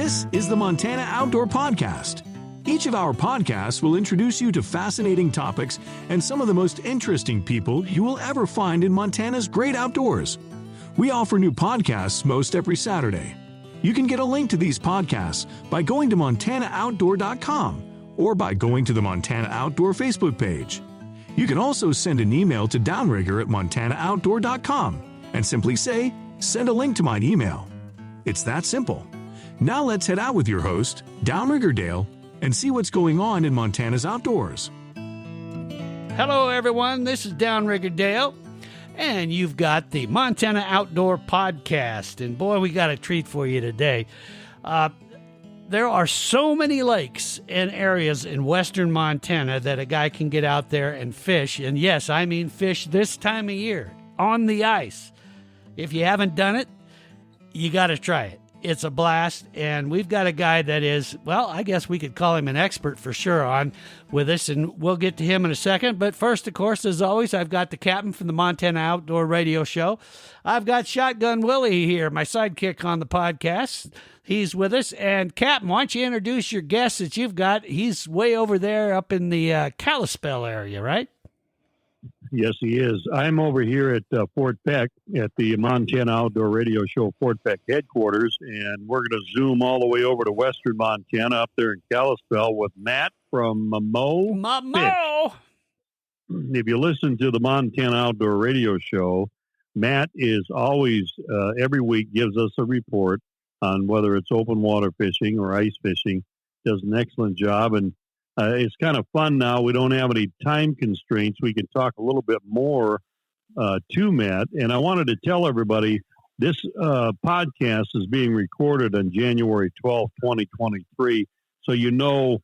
This is the Montana Outdoor Podcast. Each of our podcasts will introduce you to fascinating topics and some of the most interesting people you will ever find in Montana's great outdoors. We offer new podcasts most every Saturday. You can get a link to these podcasts by going to montanooutdoor.com or by going to the Montana Outdoor Facebook page. You can also send an email to downrigger@montanooutdoor.com and simply say, "Send a link to my email." It's that simple. Now let's head out with your host, Downrigger Dale, and see what's going on in Montana's outdoors. Hello, everyone. This is Downrigger Dale, and you've got the Montana Outdoor Podcast. And boy, we got a treat for you today. There are so many lakes and areas in western Montana that a guy can get out there and fish. And yes, I mean fish this time of year on the ice. If you haven't done it, you got to try it. It's a blast, and we've got a guy that is, well, I guess we could call him an expert for sure on with us, and we'll get to him in a second. But first, of course, as always, I've got the captain from the Montana Outdoor Radio Show. I've got Shotgun Willie here, my sidekick on the podcast. He's with us. And, Captain, why don't you introduce your guest that you've got? He's way over there up in the Kalispell area, right? Yes, he is. I'm over here at Fort Peck at the Montana Outdoor Radio Show Fort Peck headquarters, and we're going to zoom all the way over to western Montana up there in Kalispell with Matt from Fisch. If you listen to the Montana Outdoor Radio Show, Matt is always, every week, gives us a report on whether it's open water fishing or ice fishing. Does an excellent job, and it's kind of fun now. We don't have any time constraints. We can talk a little bit more to Matt. And I wanted to tell everybody this podcast is being recorded on January 12th, 2023. So you know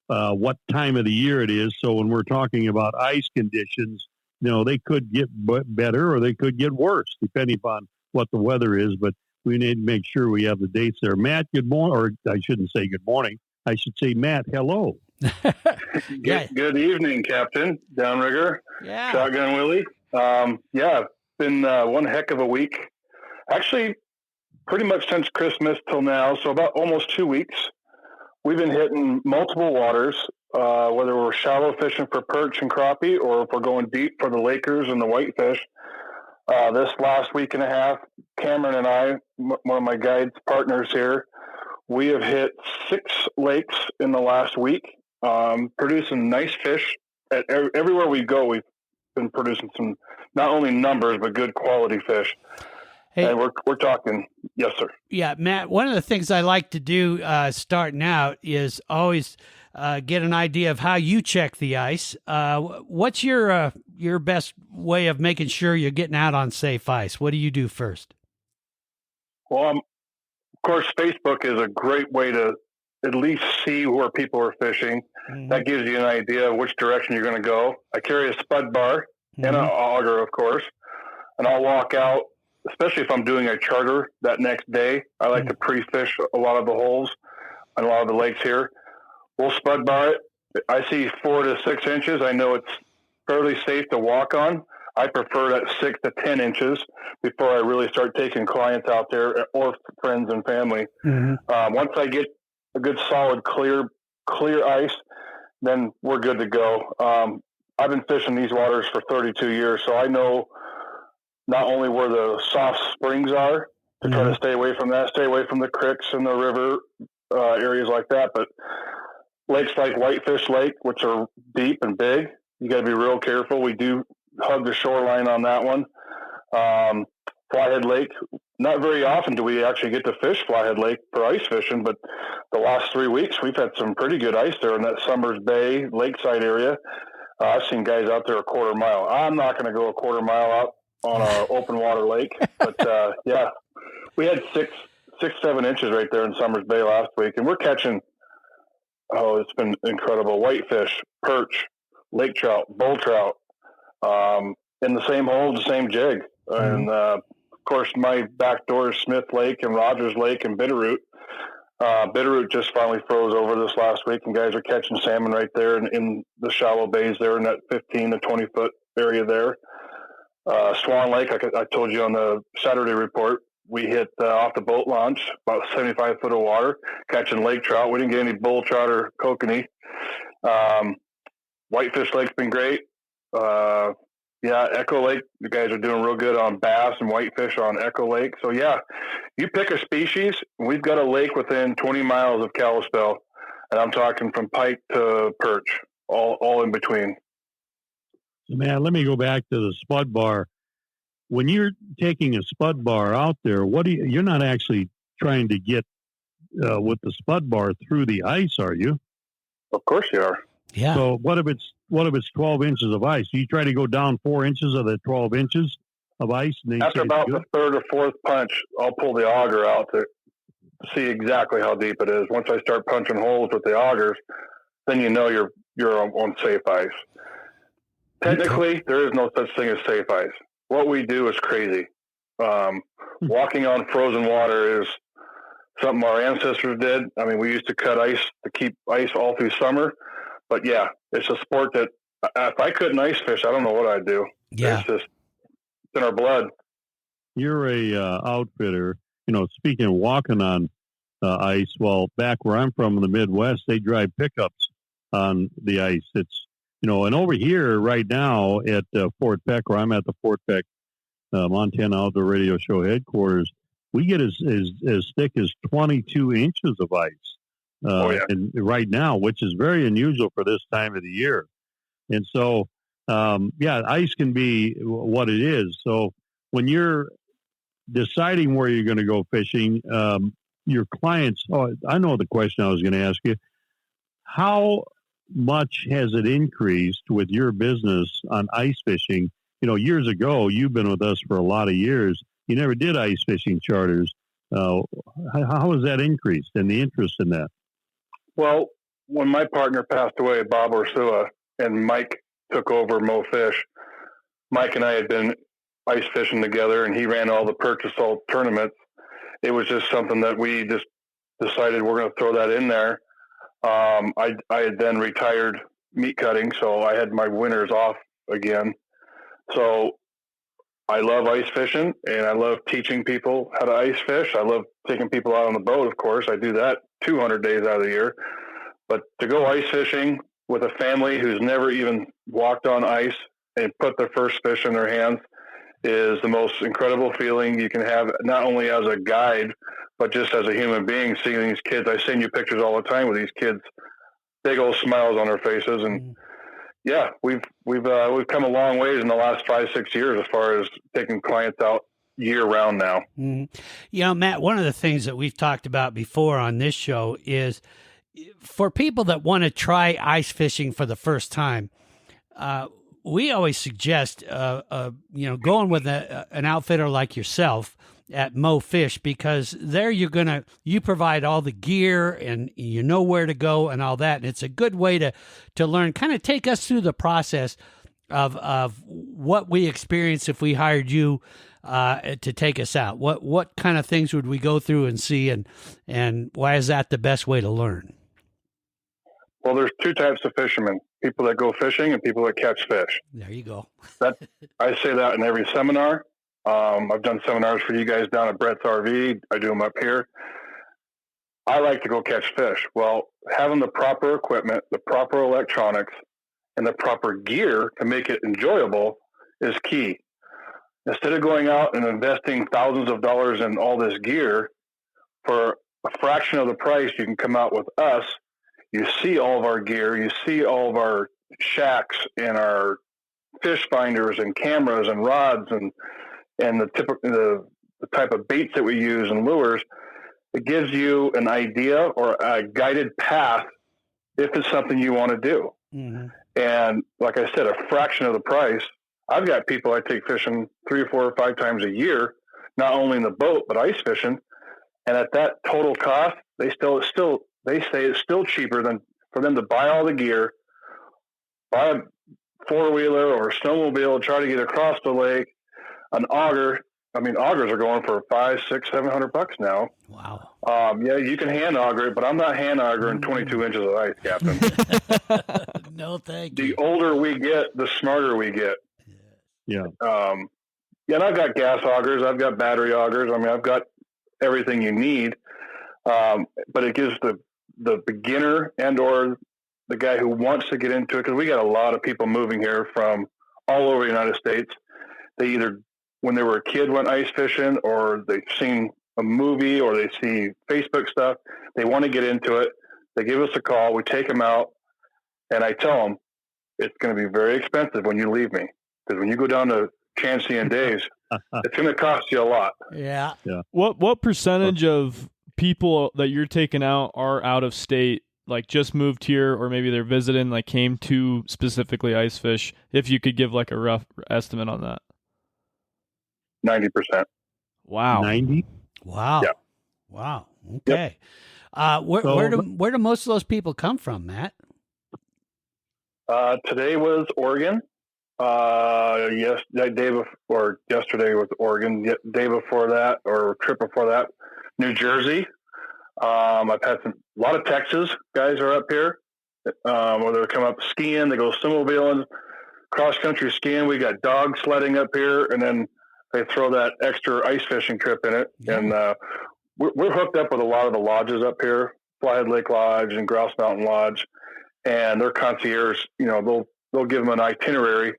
what time of the year it is. So when we're talking about ice conditions, you know, they could get better or they could get worse, depending upon what the weather is. But we need to make sure we have the dates there. Matt, good morning. Or I shouldn't say good morning. I should say, Matt, hello. Good evening, Captain Downrigger. Yeah. Shotgun Willie. Been one heck of a week. Actually, pretty much since Christmas till now, so about almost 2 weeks. We've been hitting multiple waters, whether we're shallow fishing for perch and crappie or if we're going deep for the Lakers and the whitefish. This last week and a half, Cameron and I, one of my guides partners here, we have hit 6 lakes in the last week. Producing nice fish everywhere we go. We've been producing some, not only numbers, but good quality fish. Hey, and we're talking, yes, sir. Yeah, Matt, one of the things I like to do starting out is always get an idea of how you check the ice. What's your best way of making sure you're getting out on safe ice? What do you do first? Well, of course, Facebook is a great way to at least see where people are fishing. Mm-hmm. That gives you an idea of which direction you're going to go. I carry a spud bar and an auger, of course, and I'll walk out, especially if I'm doing a charter that next day. I like to pre-fish a lot of the holes on a lot of the lakes here. We'll spud bar it. I see 4 to 6 inches. I know it's fairly safe to walk on. I prefer that 6 to 10 inches before I really start taking clients out there or friends and family. Mm-hmm. Once I get a good solid clear ice, then we're good to go. I've been fishing these waters for 32 years, so I know not only where the soft springs are to try to stay away from that, stay away from the creeks and the river areas like that, but lakes like Whitefish Lake, which are deep and big, you got to be real careful. We do hug the shoreline on that one. Flathead Lake, not very often do we actually get to fish Flathead Lake for ice fishing, but the last 3 weeks we've had some pretty good ice there in that Summers Bay lakeside area. I've seen guys out there a quarter mile. I'm not going to go a quarter mile out on an open water lake, but we had 6-7 inches right there in Summers Bay last week, and we're catching. Oh, it's been incredible. Whitefish, perch, lake trout, bull trout, in the same hole, the same jig. And, of course, my back door is Smith Lake and Rogers Lake and Bitterroot. Bitterroot just finally froze over this last week, and guys are catching salmon right there in the shallow bays there in that 15 to 20-foot area there. Swan Lake, I told you on the Saturday report, we hit off the boat launch, about 75 foot of water, catching lake trout. We didn't get any bull trout or kokanee. Whitefish Lake's been great. Echo Lake, you guys are doing real good on bass and whitefish on Echo Lake. So, yeah, you pick a species. We've got a lake within 20 miles of Kalispell, and I'm talking from pike to perch, all in between. So, man, let me go back to the spud bar. When you're taking a spud bar out there, you're not actually trying to get with the spud bar through the ice, are you? Of course you are. Yeah. So what if it's 12 inches of ice? You try to go down 4 inches of the 12 inches of ice. And then after about the third or fourth punch, I'll pull the auger out to see exactly how deep it is. Once I start punching holes with the augers, then you know you're on safe ice. Technically, there is no such thing as safe ice. What we do is crazy. Walking on frozen water is something our ancestors did. I mean, we used to cut ice to keep ice all through summer. But, yeah, it's a sport that if I couldn't ice fish, I don't know what I'd do. Yeah. It's in our blood. You're a outfitter. Speaking of walking on ice, well, back where I'm from in the Midwest, they drive pickups on the ice. It's, and over here right now at Fort Peck, where I'm at the Fort Peck Montana Outdoor Radio Show headquarters, we get as thick as 22 inches of ice. And right now, which is very unusual for this time of the year. And so, ice can be what it is. So when you're deciding where you're going to go fishing, your clients, I know the question I was going to ask you. How much has it increased with your business on ice fishing? Years ago, you've been with us for a lot of years. You never did ice fishing charters. How has that increased and the interest in that? Well, when my partner passed away, Bob Ursua, and Mike took over Mo Fish, Mike and I had been ice fishing together, and he ran all the perch assault tournaments. It was just something that we just decided we're going to throw that in there. I had then retired meat cutting, so I had my winters off again. So I love ice fishing, and I love teaching people how to ice fish. I love taking people out on the boat, of course. I do that 200 days out of the year. But to go ice fishing with a family who's never even walked on ice and put their first fish in their hands is the most incredible feeling you can have, not only as a guide, but just as a human being, seeing these kids. I send you pictures all the time with these kids, big old smiles on their faces. And yeah, we've come a long ways in the last 5-6 years as far as taking clients out year round now. Matt, one of the things that we've talked about before on this show is for people that want to try ice fishing for the first time, we always suggest, going with an outfitter like yourself at Mo Fish, because there you provide all the gear and you know where to go and all that. And it's a good way to learn. Kind of take us through the process of what we experience if we hired you to take us out. What kind of things would we go through and see, and why is that the best way to learn? Well, there's two types of fishermen: people that go fishing and people that catch fish. There you go. I say that in every seminar. I've done seminars for you guys down at Brett's RV. I do them up here. I like to go catch fish. Well, having the proper equipment, the proper electronics, and the proper gear to make it enjoyable is key. Instead of going out and investing thousands of dollars in all this gear, for a fraction of the price, you can come out with us. You see all of our gear. You see all of our shacks and our fish finders and cameras and rods and the type of baits that we use and lures. It gives you an idea or a guided path if it's something you want to do. Mm-hmm. And like I said, a fraction of the price. I've got people I take fishing 3 or 4 or 5 times a year, not only in the boat, but ice fishing. And at that total cost, they say it's still cheaper than for them to buy all the gear, buy a 4-wheeler or a snowmobile, try to get across the lake, an auger. I mean, augers are going for $500, $600, $700 now. Wow. Yeah, you can hand auger it, but I'm not hand augering 22 inches of ice, Captain. No, thank you. The older we get, the smarter we get. Yeah. Yeah, and I've got gas augers. I've got battery augers. I mean, I've got everything you need. But it gives the beginner and or the guy who wants to get into it, because we got a lot of people moving here from all over the United States. They either, when they were a kid, went ice fishing, or they've seen a movie, or they see Facebook stuff. They want to get into it. They give us a call. We take them out, and I tell them it's going to be very expensive when you leave me, because when you go down to Chancey and Dave's, it's going to cost you a lot. Yeah. What percentage of people that you're taking out are out of state, like just moved here, or maybe they're visiting, like came to specifically ice fish? If you could give like a rough estimate on that. 90%. Wow. 90? Wow. Yeah. Wow. Okay. Where do most of those people come from, Matt? Today was Oregon. Yesterday was Oregon. Day before that, or trip before that, New Jersey. I've had a lot of Texas guys are up here. Whether they come up skiing, they go snowmobiling, cross country skiing. We got dog sledding up here, and then they throw that extra ice fishing trip in it. Yeah. And we're hooked up with a lot of the lodges up here, Flathead Lake Lodge and Grouse Mountain Lodge, and their concierge. You know, they'll give them an itinerary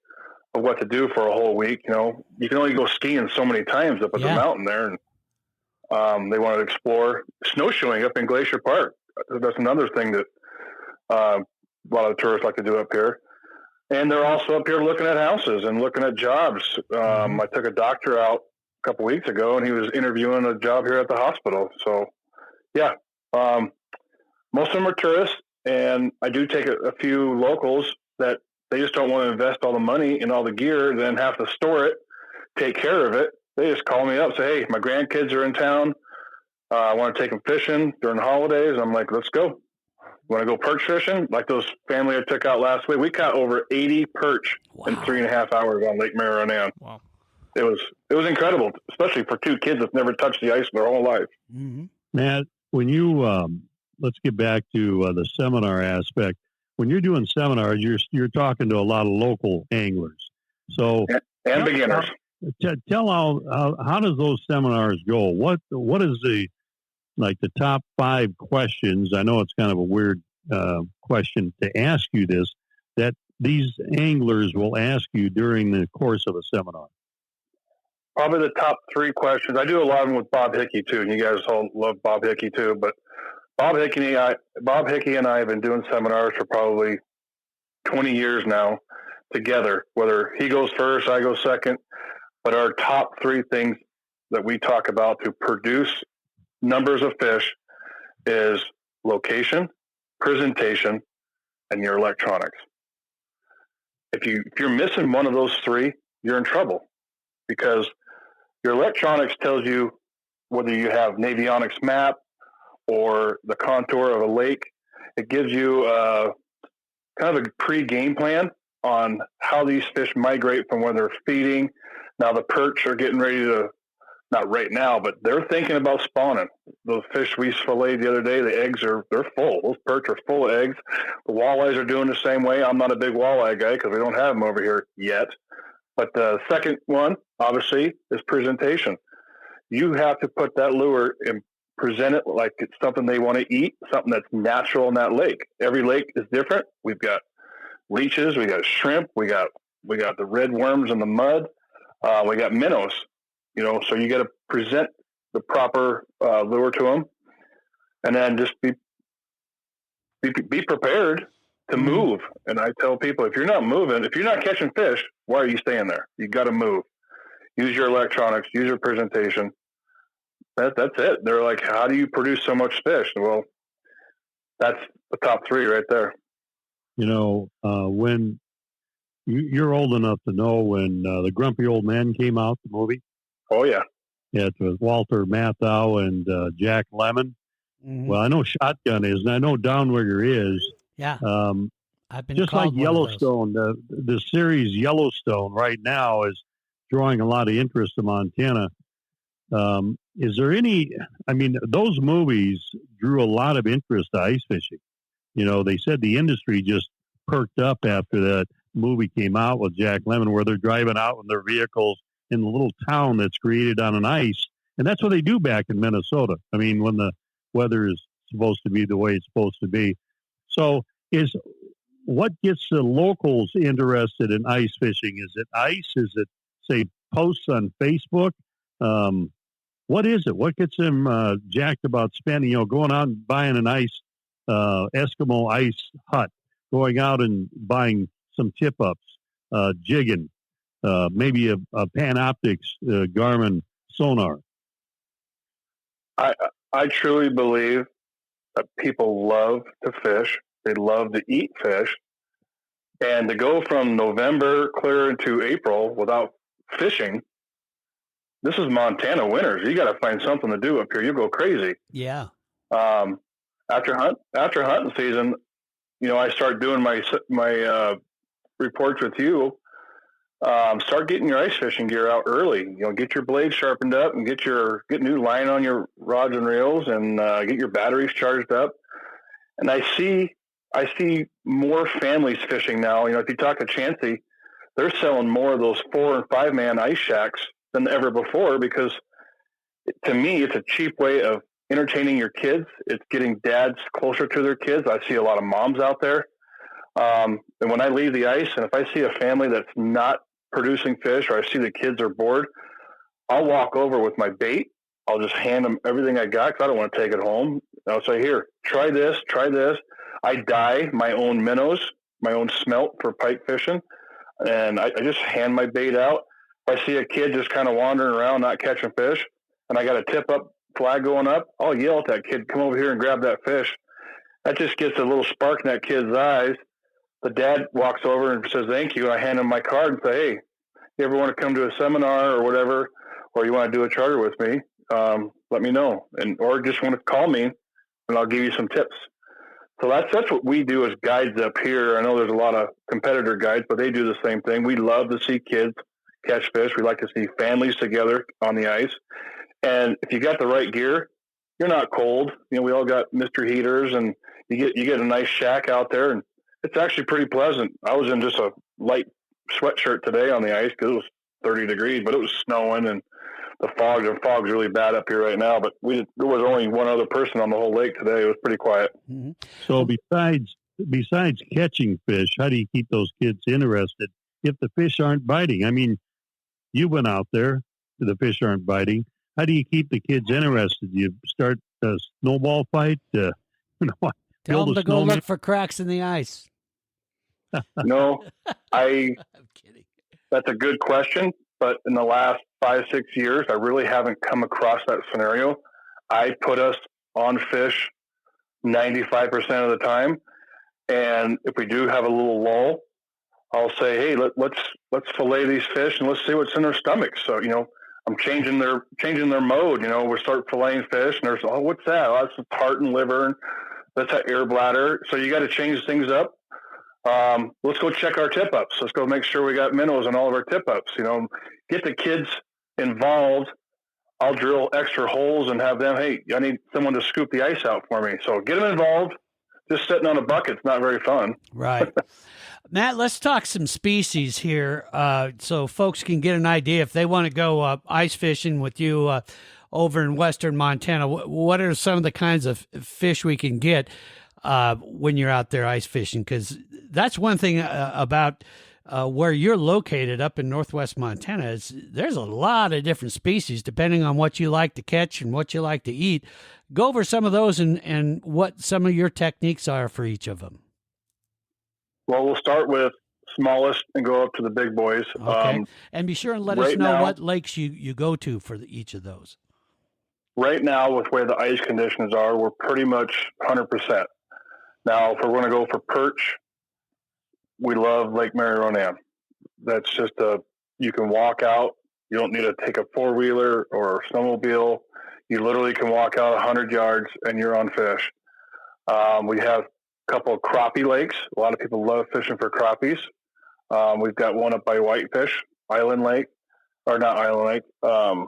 of what to do for a whole week. You know, you can only go skiing so many times up at the mountain there, and they want to explore snowshoeing up in Glacier Park. That's another thing that a lot of tourists like to do up here. And they're also up here looking at houses and looking at jobs. I took a doctor out a couple weeks ago, and he was interviewing a job here at the hospital. So, yeah, most of them are tourists, and I do take a few locals that they just don't want to invest all the money in all the gear, then have to store it, take care of it. They just call me up, say, hey, my grandkids are in town. I want to take them fishing during the holidays. I'm like, let's go. Want to go perch fishing? Like those family I took out last week. We caught over 80 perch in 3.5 hours on Lake Marianne. Wow. It was incredible, especially for two kids that never touched the ice in their whole life. Mm-hmm. Matt, when you let's get back to the seminar aspect. When you're doing seminars, you're talking to a lot of local anglers. So and beginners. Tell how does those seminars go? What is the top 5 questions? I know it's kind of a weird question to ask you this, that these anglers will ask you during the course of a seminar. Probably the top 3 questions. I do a lot of them with Bob Hickey too, and you guys all love Bob Hickey too. But Bob Hickey and I have been doing seminars for probably 20 years now together. Whether he goes first, I go second. But our top 3 things that we talk about to produce numbers of fish is location, presentation, and your electronics. If you're missing one of those 3, you're in trouble, because your electronics tells you whether you have Navionics map or the contour of a lake. It gives you kind of a pre-game plan on how these fish migrate from when they're feeding. Now the perch are getting ready to, not right now, but they're thinking about spawning. Those fish we filleted the other day, the eggs they're full. Those perch are full of eggs. The walleyes are doing the same way. I'm not a big walleye guy because we don't have them over here yet. But the second one, obviously, is presentation. You have to put that lure and present it like it's something they want to eat, something that's natural in that lake. Every lake is different. We've got leeches, we got shrimp, we got the red worms in the mud, we got minnows. You know, so you got to present the proper lure to them, and then just be prepared to move. And I tell people, if you're not moving, if you're not catching fish, why are you staying there? You got to move. Use your electronics. Use your presentation. That's it. They're like, how do you produce so much fish? Well, that's the top 3 right there. You know, when you're old enough to know when the Grumpy Old Man came out, the movie. Oh, yeah. Yeah, it was Walter Matthau and Jack Lemmon. Mm-hmm. Well, I know Shotgun is, and I know Downrigger is. Yeah. I've been just like Yellowstone. The series Yellowstone right now is drawing a lot of interest in Montana. Is there any? I mean, those movies drew a lot of interest to ice fishing. You know, they said the industry just perked up after that movie came out with Jack Lemmon, where they're driving out in their vehicles in the little town that's created on an ice. And that's what they do back in Minnesota. I mean, when the weather is supposed to be the way it's supposed to be. So what gets the locals interested in ice fishing? Is it ice? Is it, say, posts on Facebook? What is it? What gets them jacked about spending, going out and buying an ice, Eskimo ice hut, going out and buying some tip-ups, jigging, maybe a Panoptics Garmin sonar? I truly believe that people love to fish. They love to eat fish. And to go from November clear into April without fishing, this is Montana winters. You got to find something to do up here. You go crazy. Yeah. After hunting season, I start doing my reports with you. Start getting your ice fishing gear out early. Get your blades sharpened up and get new line on your rods and reels, and get your batteries charged up. And I see more families fishing now. If you talk to Chansey, they're selling more of those 4 and 5 man ice shacks than ever before, because to me, it's a cheap way of entertaining your kids. It's getting dads closer to their kids. I see a lot of moms out there. And when I leave the ice, and if I see a family that's not producing fish, or I see the kids are bored, I'll walk over with my bait. I'll just hand them everything I got, because I don't want to take it home. I'll say, here, try this, try this. I dye my own minnows, my own smelt for pike fishing, and I just hand my bait out. If I see a kid just kind of wandering around not catching fish, and I got a tip-up flag going up, I'll yell at that kid, come over here and grab that fish. That just gets a little spark in that kid's eyes. The dad walks over and says, thank you. And I hand him my card and say, hey, you ever want to come to a seminar or whatever, or you want to do a charter with me, let me know. Or just want to call me and I'll give you some tips. So that's what we do as guides up here. I know there's a lot of competitor guides, but they do the same thing. We love to see kids catch fish. We like to see families together on the ice. And if you got the right gear, you're not cold. We all got Mr. Heaters, and you get a nice shack out there, and it's actually pretty pleasant. I was in just a light sweatshirt today on the ice because it was 30 degrees, but it was snowing, and the fog's really bad up here right now. But there was only one other person on the whole lake today. It was pretty quiet. Mm-hmm. So besides catching fish, how do you keep those kids interested if the fish aren't biting? I mean, you went out there, the fish aren't biting. How do you keep the kids interested? You start a snowball fight? Tell them to go look for cracks in the ice. No, I'm kidding. That's a good question. But in the last 5-6 years, I really haven't come across that scenario. I put us on fish 95% of the time. And if we do have a little lull, I'll say, hey, let's fillet these fish and let's see what's in their stomachs. So, I'm changing their mode. We start filleting fish, and there's, what's that? Oh, that's the heart and liver, and that's that air bladder. So you got to change things up. Let's go check our tip-ups. Let's go make sure we got minnows on all of our tip-ups. Get the kids involved. I'll drill extra holes and have them, hey, I need someone to scoop the ice out for me. So get them involved. Just sitting on a bucket's not very fun. Right. Matt, let's talk some species here so folks can get an idea if they want to go ice fishing with you over in western Montana. What are some of the kinds of fish we can get when you're out there ice fishing? Because that's one thing about where you're located up in northwest Montana is there's a lot of different species depending on what you like to catch and what you like to eat. Go over some of those and what some of your techniques are for each of them. Well, we'll start with smallest and go up to the big boys. Okay. And be sure and let us know what lakes you go to for each of those. Right now, with where the ice conditions are, we're pretty much 100%. Now, if we're going to go for perch, we love Lake Mary Ronan. That's just you can walk out. You don't need to take a four-wheeler or a snowmobile. You literally can walk out 100 yards and you're on fish. We have a couple of crappie lakes. A lot of people love fishing for crappies. We've got one up by Whitefish, Island Lake, or not Island Lake. I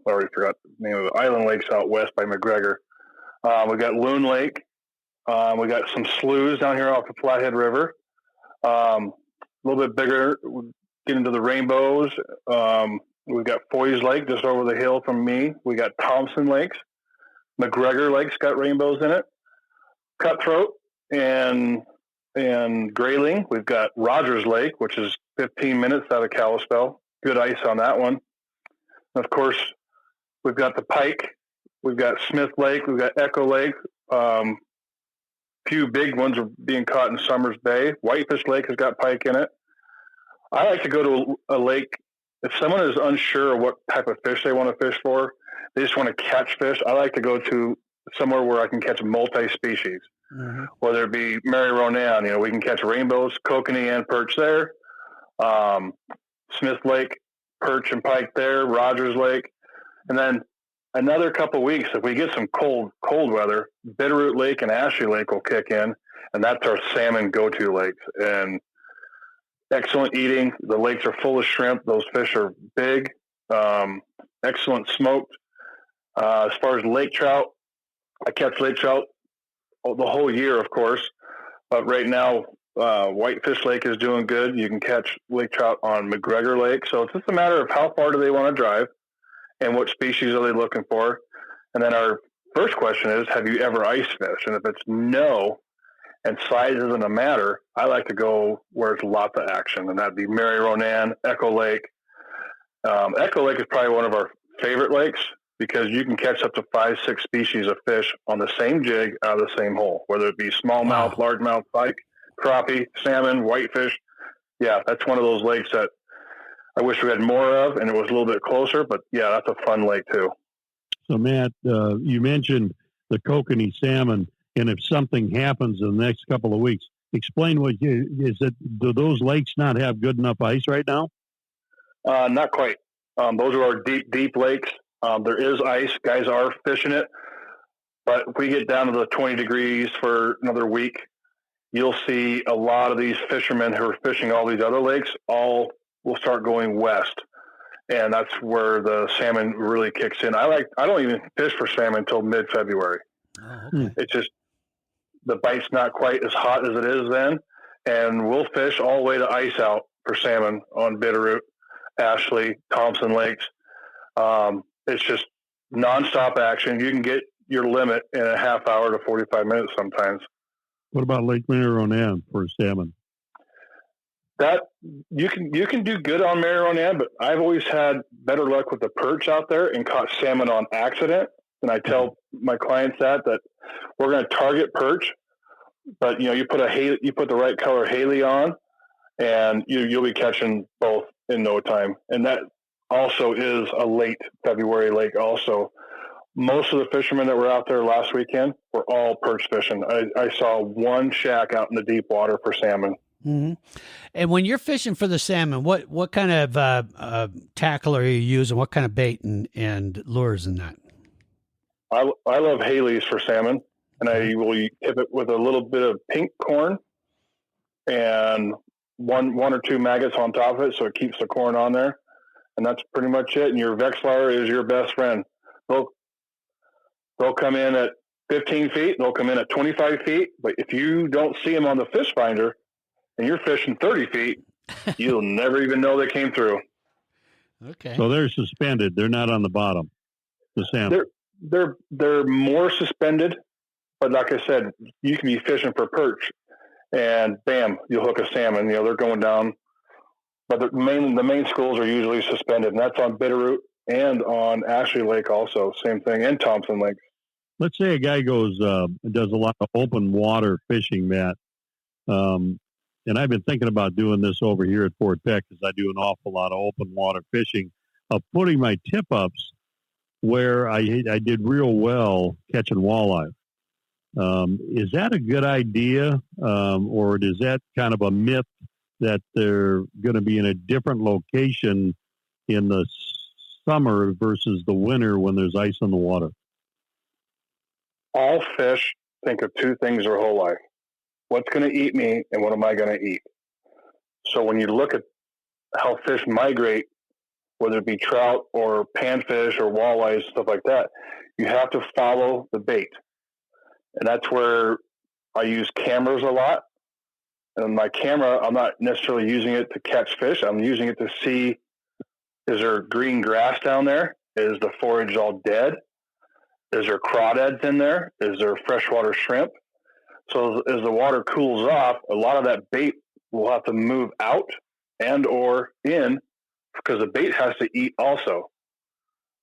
already forgot the name of it. Island Lake's out west by McGregor. We got Loon Lake. We got some sloughs down here off the Flathead River. A little bit bigger get into the rainbows. We've got Foy's Lake just over the hill from me. We got Thompson Lakes. McGregor Lake's got rainbows in it. Cutthroat and Grayling. We've got Rogers Lake, which is 15 minutes out of Kalispell. Good ice on that one. And of course, we've got the Pike. We've got Smith Lake. We've got Echo Lake. Few big ones are being caught in Summers Bay. Whitefish Lake has got pike in it. I like to go to a lake. If someone is unsure of what type of fish they want to fish for, they just want to catch fish, I like to go to somewhere where I can catch multi-species, whether it be Mary Ronan. We can catch rainbows, kokanee, and perch there. Smith Lake, perch and pike there. Rogers Lake. And then another couple of weeks, if we get some cold weather, Bitterroot Lake and Ashley Lake will kick in, and that's our salmon go-to lakes. And excellent eating. The lakes are full of shrimp. Those fish are big. Excellent smoked. As far as lake trout, I catch lake trout the whole year, of course. But right now, Whitefish Lake is doing good. You can catch lake trout on McGregor Lake. So it's just a matter of how far do they want to drive and what species are they looking for. And then our first question is, have you ever ice fished? And if it's no, and size isn't a matter, I like to go where it's lots of action, and that'd be Mary Ronan, Echo Lake. Echo Lake is probably one of our favorite lakes because you can catch up to 5-6 species of fish on the same jig out of the same hole, whether it be smallmouth, largemouth, pike, crappie, salmon, whitefish. Yeah, that's one of those lakes that I wish we had more of, and it was a little bit closer, but yeah, that's a fun lake too. So, Matt, you mentioned the kokanee salmon, and if something happens in the next couple of weeks, explain do those lakes not have good enough ice right now? Not quite. Those are our deep lakes. There is ice. Guys are fishing it. But if we get down to the 20 degrees for another week, you'll see a lot of these fishermen who are fishing all these other lakes all will start going west. And that's where the salmon really kicks in. I don't even fish for salmon until mid-February. Oh, okay. It's just the bite's not quite as hot as it is then. And we'll fish all the way to ice out for salmon on Bitterroot, Ashley, Thompson Lakes. It's just nonstop action. You can get your limit in a half hour to 45 minutes sometimes. What about Lake Mary Ronan for salmon? That you can do good on Mary Ronan, but I've always had better luck with the perch out there and caught salmon on accident. And I tell my clients that we're going to target perch, but you put the right color Haley on, and you'll be catching both in no time. And that also is a late February lake. Also, most of the fishermen that were out there last weekend were all perch fishing. I saw one shack out in the deep water for salmon. Mm-hmm. And when you're fishing for the salmon, what kind of tackle are you using? What kind of bait and lures in that? I love Haley's for salmon, and I will tip it with a little bit of pink corn and one or two maggots on top of it, so it keeps the corn on there. And that's pretty much it. And your Vexlar is your best friend. They'll come in at 15 feet. They'll come in at 25 feet. But if you don't see them on the fish finder and you're fishing 30 feet, you'll never even know they came through. Okay. So they're suspended. They're not on the bottom. The salmon. They're more suspended. But like I said, you can be fishing for perch, and bam, you'll hook a salmon. They're going down. But the main schools are usually suspended, and that's on Bitterroot and on Ashley Lake also. Same thing, and Thompson Lake. Let's say a guy does a lot of open water fishing, Matt. And I've been thinking about doing this over here at Fort Peck because I do an awful lot of open water fishing, of putting my tip-ups where I did real well catching walleye. Is that a good idea, or is that kind of a myth that they're going to be in a different location in the summer versus the winter when there's ice on the water? All fish think of two things their whole life. What's going to eat me and what am I going to eat? So when you look at how fish migrate, whether it be trout or panfish or walleyes, stuff like that, you have to follow the bait. And that's where I use cameras a lot. And my camera, I'm not necessarily using it to catch fish. I'm using it to see, is there green grass down there? Is the forage all dead? Is there crawdads in there? Is there freshwater shrimp? So as the water cools off, a lot of that bait will have to move out and or in, because the bait has to eat also.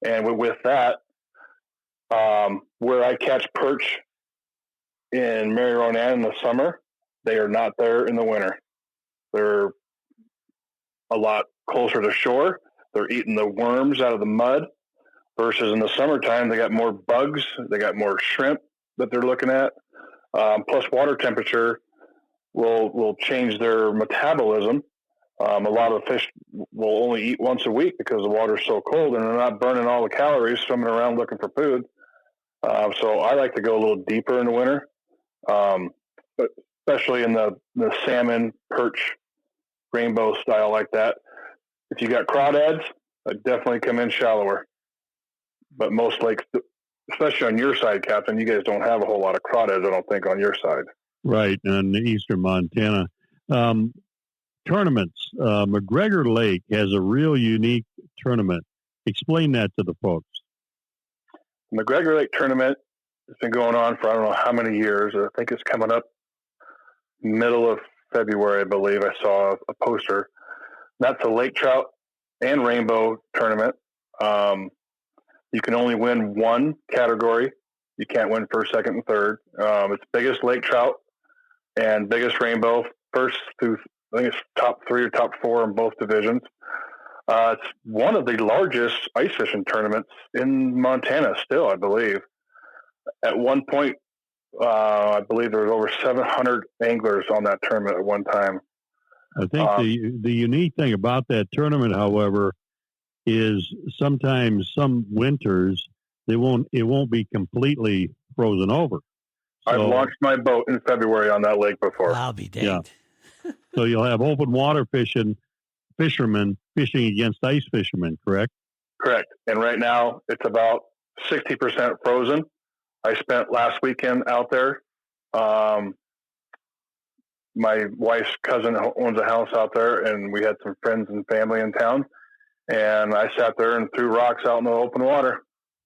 And with that, where I catch perch in Mary Ronan in the summer, they are not there in the winter. They're a lot closer to shore. They're eating the worms out of the mud, versus in the summertime, they got more bugs. They got more shrimp that they're looking at. Plus water temperature will change their metabolism. A lot of fish will only eat once a week because the water's so cold, and they're not burning all the calories swimming around looking for food. So I like to go a little deeper in the winter, but especially in the salmon, perch, rainbow style like that. If you got crawdads, I'd definitely come in shallower. But most lakes, especially on your side, Captain, you guys don't have a whole lot of crawdads, I don't think, on your side. Right, in eastern Montana. Tournaments. McGregor Lake has a real unique tournament. Explain that to the folks. The McGregor Lake tournament has been going on for I don't know how many years. I think it's coming up middle of February, I believe. I saw a poster. That's a lake trout and rainbow tournament. You can only win one category. You can't win first, second, and third. It's biggest lake trout and biggest rainbow, first through, I think it's top 3 or top 4 in both divisions. It's one of the largest ice fishing tournaments in Montana still, I believe. At one point, I believe there was over 700 anglers on that tournament at one time. I think the unique thing about that tournament, however, is sometimes some winters it won't be completely frozen over. So, I've launched my boat in February on that lake before. I'll be danged. Yeah. So you'll have open water fishermen fishing against ice fishermen, correct? Correct. And right now it's about 60% frozen. I spent last weekend out there. My wife's cousin owns a house out there, and we had some friends and family in town. And I sat there and threw rocks out in the open water.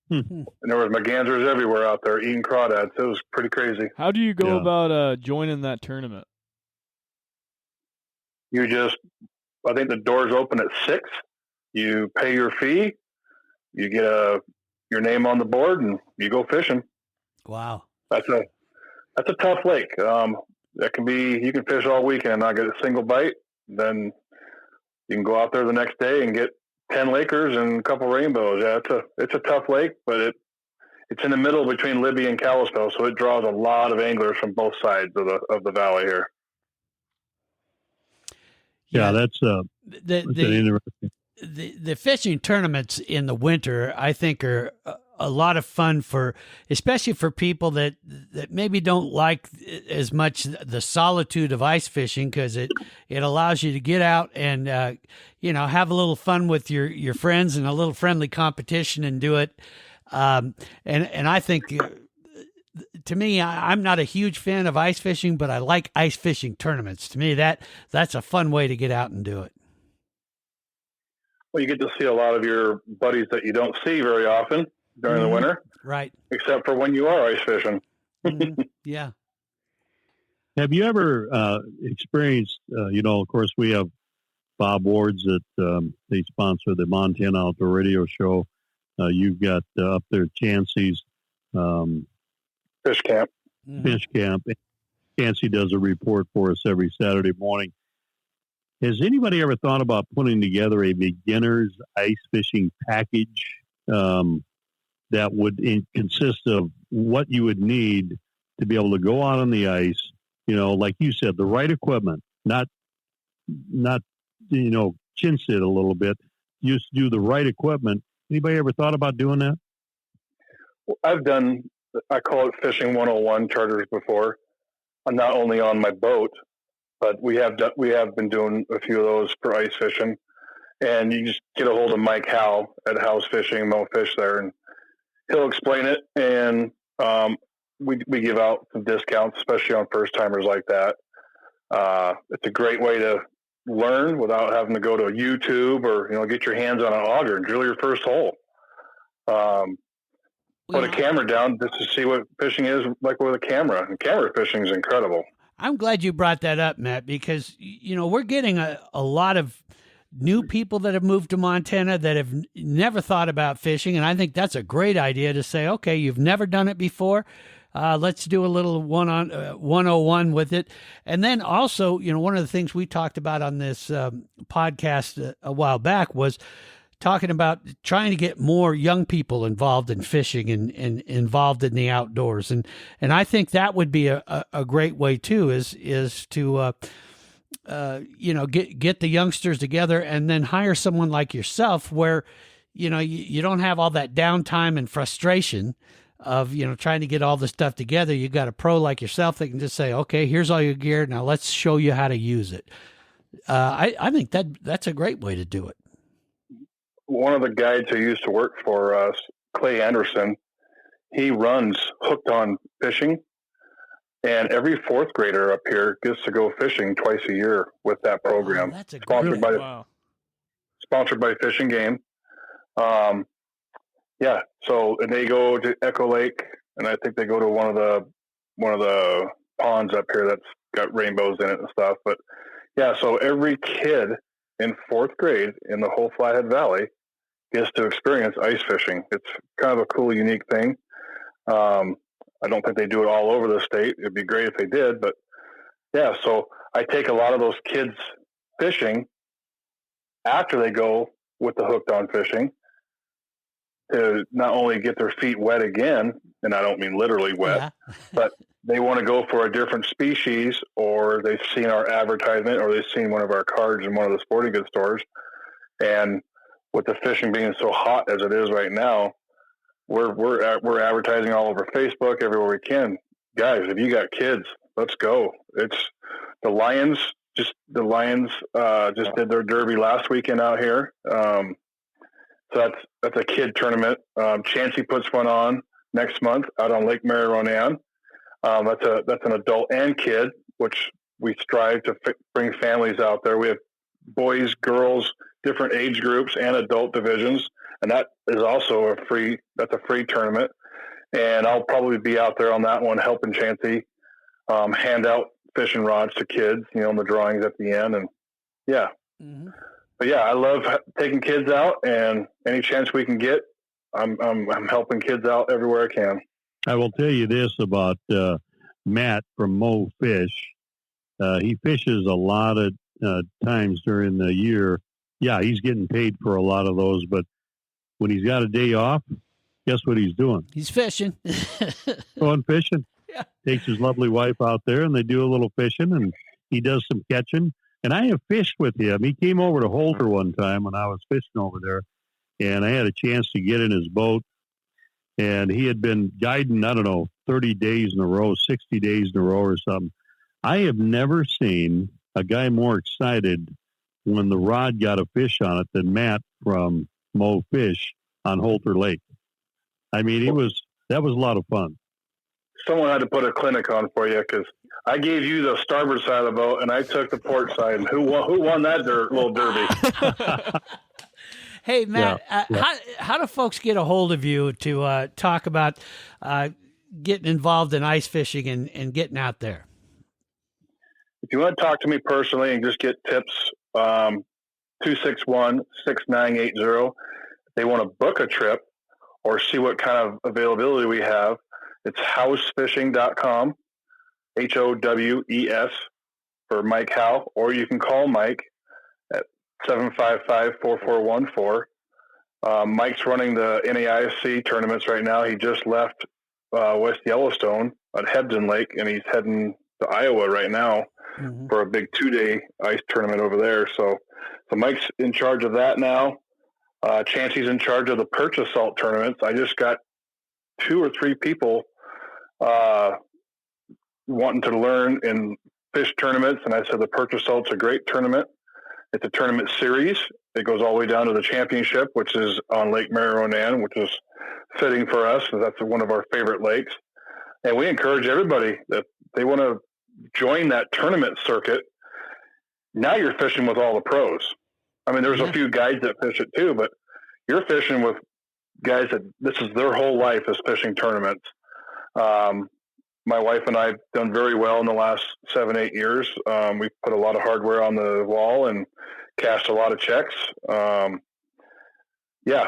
And there was mergansers everywhere out there eating crawdads. It was pretty crazy. How do you go about joining that tournament? I think the doors open at 6. You pay your fee. You get your name on the board, and you go fishing. Wow. That's a tough lake. That can be, you can fish all weekend and not get a single bite. Then you can go out there the next day and get 10 Lakers and a couple rainbows. Yeah, it's a tough lake, but it's in the middle between Libby and Kalispell, so it draws a lot of anglers from both sides of the valley here. Yeah, that's interesting. The fishing tournaments in the winter, I think, are a lot of fun especially for people that maybe don't like as much the solitude of ice fishing, because it allows you to get out and have a little fun with your friends and a little friendly competition and do it. And I think, to me, I'm not a huge fan of ice fishing, but I like ice fishing tournaments. To me, that's a fun way to get out and do it. Well, you get to see a lot of your buddies that you don't see very often during the winter. Right. Except for when you are ice fishing. Yeah. Have you ever experienced, of course, we have Bob Ward's that they sponsor the Montana Outdoor Radio Show. You've got up there Chancey's Fish Camp. Fish Camp. Chancey does a report for us every Saturday morning. Has anybody ever thought about putting together a beginner's ice fishing package that would consist of what you would need to be able to go out on the ice? Like you said, the right equipment, not chintz it a little bit. Just do the right equipment. Anybody ever thought about doing that? Well, I call it Fishing 101 charters before. I'm not only on my boat, but we have been doing a few of those for ice fishing. And you just get a hold of Mike Howe at Howe's Fishing, Mo Fish there, and he'll explain it. And we give out some discounts, especially on first timers like that. It's a great way to learn without having to go to YouTube or, get your hands on an auger and drill your first hole. Put a camera down just to see what fishing is like with a camera. And camera fishing is incredible. I'm glad you brought that up, Matt, because, we're getting a lot of new people that have moved to Montana that have never thought about fishing. And I think that's a great idea to say, okay, you've never done it before. Let's do a little 101 with it. And then also, one of the things we talked about on this podcast a while back was talking about trying to get more young people involved in fishing and involved in the outdoors. And I think that would be a great way too, is to, get the youngsters together and then hire someone like yourself where, you don't have all that downtime and frustration of, trying to get all this stuff together. You got a pro like yourself that can just say, okay, here's all your gear. Now let's show you how to use it. I think that's a great way to do it. One of the guides who used to work for us, Clay Anderson, he runs Hooked on Fishing, and every fourth grader up here gets to go fishing twice a year with that program. Oh, that's sponsored by Fish and Game. And they go to Echo Lake, and I think they go to one of the ponds up here that's got rainbows in it and stuff. But yeah, so every kid in fourth grade in the whole Flathead Valley gets to experience ice fishing. It's kind of a cool, unique thing. I don't think they do it all over the state. It'd be great if they did, but yeah, so I take a lot of those kids fishing after they go with the Hooked on Fishing to not only get their feet wet again, and I don't mean literally wet, but they want to go for a different species, or they've seen our advertisement, or they've seen one of our cards in one of the sporting goods stores. And with the fishing being so hot as it is right now, we're advertising all over Facebook, everywhere we can. Guys, if you got kids, let's go. It's the Lions just did their derby last weekend out here. So that's a kid tournament. Chansey puts one on next month out on Lake Marironan. That's an adult and kid, which we strive to bring families out there. We have boys, girls, different age groups, and adult divisions, and that is also a free tournament. And I'll probably be out there on that one helping Chansey hand out fishing rods to kids, in the drawings at the end. And yeah. Mm-hmm. But yeah, I love taking kids out, and any chance we can get, I'm helping kids out everywhere I can. I will tell you this about Matt from Fisch. He fishes a lot of times during the year. Yeah, he's getting paid for a lot of those, but when he's got a day off, guess what he's doing? He's fishing. Going fishing. Yeah. Takes his lovely wife out there, and they do a little fishing, and he does some catching. And I have fished with him. He came over to Holter one time when I was fishing over there, and I had a chance to get in his boat. And he had been guiding, 30 days in a row, 60 days in a row or something. I have never seen a guy more excited when the rod got a fish on it than Matt from Fisch on Holter Lake. I mean, that was a lot of fun. Someone had to put a clinic on for you, because I gave you the starboard side of the boat, and I took the port side. And who won that little derby? Hey, Matt, how do folks get a hold of you to talk about getting involved in ice fishing and getting out there? If you want to talk to me personally and just get tips, 261-6980. If they want to book a trip or see what kind of availability we have, it's housefishing.com, HOWES for Mike Howe, or you can call Mike at 755-4414. Mike's running the NAISC tournaments right now. He just left West Yellowstone at Hebden Lake, and he's heading to Iowa right now for a big 2-day ice tournament over there. So Mike's in charge of that now. Chansey's in charge of the perch assault tournaments. I just got 2 or 3 people wanting to learn in fish tournaments, and I said the perch assault's a great tournament. It's a tournament series. It goes all the way down to the championship, which is on Lake Marironan, which is fitting for us, because that's one of our favorite lakes. And we encourage everybody that they want to join that tournament circuit now you're fishing with all the pros. I mean, there's a few guys that fish it too, but you're fishing with guys that this is their whole life is fishing tournaments. My wife and I have done very well in the last 7-8 years. We've put a lot of hardware on the wall and cast a lot of checks.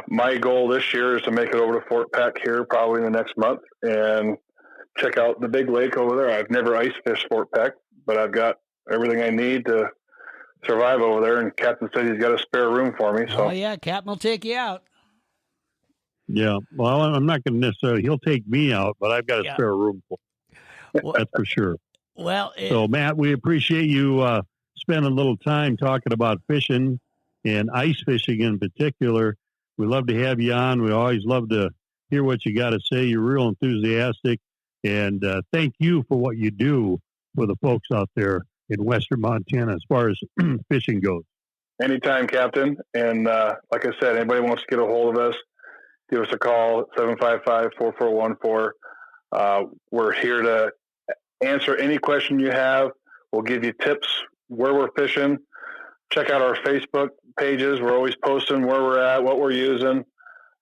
My goal this year is to make it over to Fort Peck here probably in the next month and check out the big lake over there. I've never ice fished Fort Peck, but I've got everything I need to survive over there. And Captain said he's got a spare room for me. So. Oh, yeah, Captain will take you out. Yeah, well, I'm not going to necessarily, he'll take me out, but I've got a spare room for him. That's for sure. Well, so Matt, we appreciate you spending a little time talking about fishing and ice fishing in particular. We love to have you on. We always love to hear what you got to say. You're real enthusiastic, and thank you for what you do for the folks out there in Western Montana as far as fishing goes. Anytime, Captain. And like I said, anybody wants to get a hold of us, give us a call, 755-4414. We're here to answer any question you have. We'll give you tips where we're fishing. Check out our Facebook pages. We're always posting where we're at, what we're using.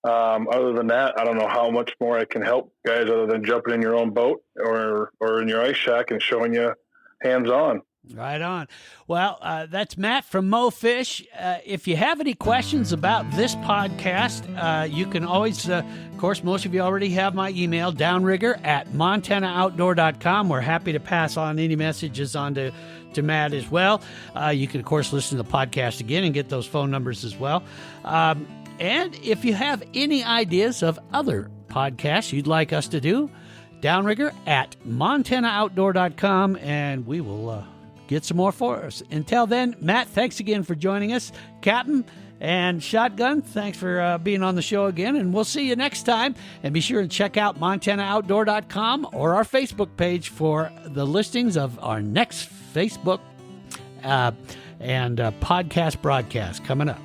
Other than that, I don't know how much more I can help guys other than jumping in your own boat or in your ice shack and showing you hands-on. Right on. Well, that's Matt from Fisch. If you have any questions about this podcast, you can always, of course, most of you already have my email, downrigger@montanooutdoor.com. We're happy to pass on any messages on to Matt as well. You can, of course, listen to the podcast again and get those phone numbers as well. And if you have any ideas of other podcasts you'd like us to do, downrigger@montanooutdoor.com, and we will get some more for us. Until then, Matt, thanks again for joining us. Captain and Shotgun, thanks for being on the show again, and we'll see you next time. And be sure to check out montanooutdoor.com or our Facebook page for the listings of our next Facebook and podcast broadcast coming up.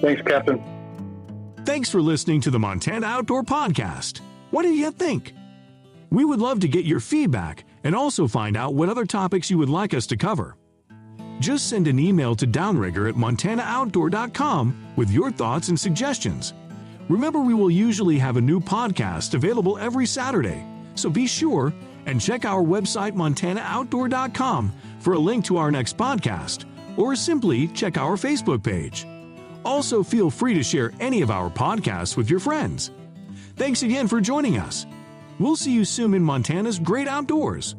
Thanks, Captain. Thanks for listening to the Montana Outdoor Podcast. What did you think? We would love to get your feedback and also find out what other topics you would like us to cover. Just send an email to downrigger@montanooutdoor.com with your thoughts and suggestions. Remember, we will usually have a new podcast available every Saturday, so be sure and check our website montanooutdoor.com for a link to our next podcast, or simply check our Facebook page. Also, feel free to share any of our podcasts with your friends. Thanks again for joining us. We'll see you soon in Montana's great outdoors.